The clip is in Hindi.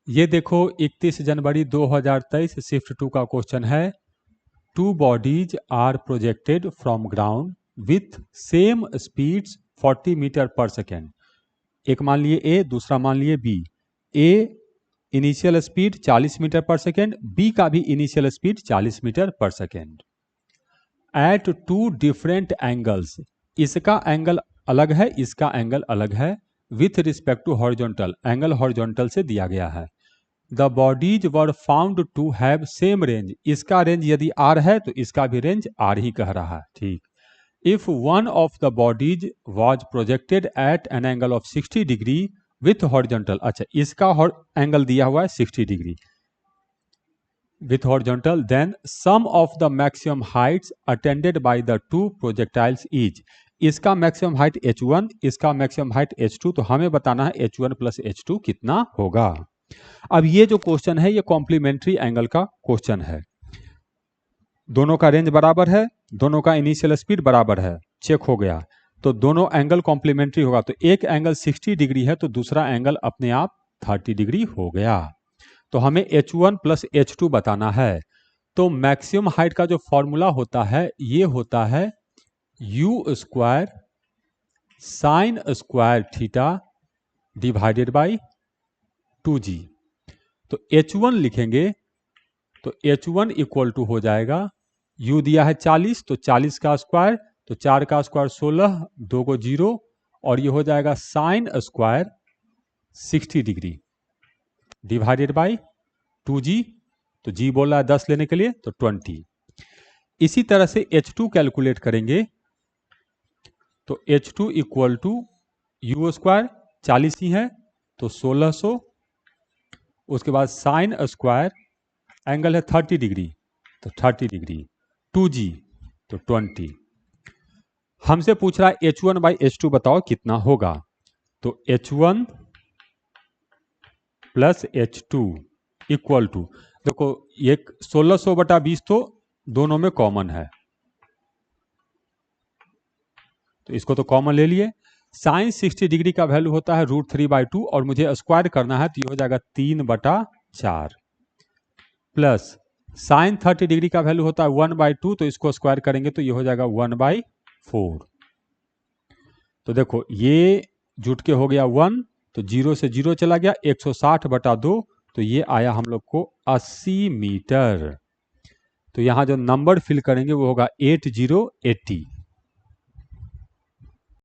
ये देखो 31 जनवरी 2023 शिफ्ट 2 का क्वेश्चन है। Two bodies are projected from ground with same speeds 40 metre per second. एक मान लिए ए, दूसरा मान लिए B. A initial speed 40 metre per second, B का भी initial speed 40 metre per second at two different angles. इसका एंगल अलग है, इसका एंगल अलग है। With respect to horizontal, angle horizontal से दिया गया है। The bodies were found to have same range. इसका रेंज यदि आर है तो इसका भी रेंज आर ही कह रहा है। ठीक। If one of the bodies was projected at an angle of 60 degree with horizontal. अच्छा, इसका एंगल दिया हुआ है 60 degree with horizontal, then sum of the maximum heights attended by the two projectiles is। इसका मैक्सिमम हाइट h1, इसका मैक्सिमम हाइट h2, तो हमें बताना है h1 प्लस h2 कितना होगा। अब ये जो क्वेश्चन है ये कॉम्प्लीमेंट्री एंगल का क्वेश्चन है। दोनों का रेंज बराबर है, दोनों का इनिशियल स्पीड बराबर है, चेक हो गया। तो दोनों एंगल कॉम्प्लीमेंट्री होगा, तो एक एंगल 60 डिग्री है तो दूसरा एंगल अपने आप 30 डिग्री हो गया। तो हमें h1 प्लस h2 बताना है। तो मैक्सिमम हाइट का जो फॉर्मूला होता है ये होता है u square sine square theta divided by 2g। तो h1 लिखेंगे तो h1 इक्वल टू हो जाएगा, u दिया है 40 तो 40 का स्क्वायर, तो 4 का स्क्वायर 16, 2 को 0, और ये हो जाएगा sine square 60 degree divided by 2g। तो g बोल रहा है 10 लेने के लिए तो 20। इसी तरह से h2 कैलकुलेट करेंगे तो h2 equal to u square 40 ही है तो 1600, उसके बाद साइन स्क्वायर एंगल है 30 डिग्री तो 30 डिग्री 2g तो 20। हमसे पूछ रहा है h1 बाई h2 बताओ कितना होगा। तो h1 plus h2 equal to, देखो ये 1600 बटा 20 तो दोनों में कॉमन है तो इसको तो कॉमन ले लिए। साइन 60 डिग्री का वैल्यू होता है √3/2 और मुझे स्क्वायर करना है तो ये हो जाएगा 3/4 प्लस साइन 30 डिग्री का वैल्यू होता है 1/2 तो इसको स्क्वायर करेंगे तो ये हो जाएगा 1/4। तो देखो ये जुट के हो गया 1, तो 0 से 0 चला गया, 160/2 तो ये आया हम लोग को 80 मीटर। तो यहां जो नंबर फिल करेंगे वो होगा 8080।